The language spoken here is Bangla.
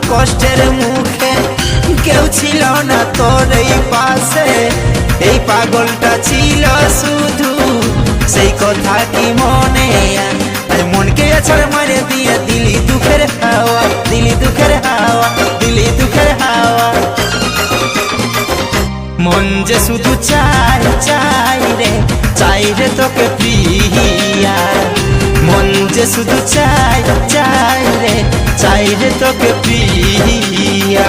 কষ্টের মুখে কেউ ছিল না তোর এই পাশে, এই পাগলটা ছিল শুধু সেই কথা কি মনে মনকে আছাড় মারে দিয়ে দিলি দুঃখের হাওয়া, দিলি দুঃখের হাওয়া, দিলি দুঃখের হাওয়া। মন যে শুধু চাই চাই রে, চাই রে তোকে প্রিয়া। মন যে শুধু চাই চাই রে, চাই রে তোকে প্রিয়া।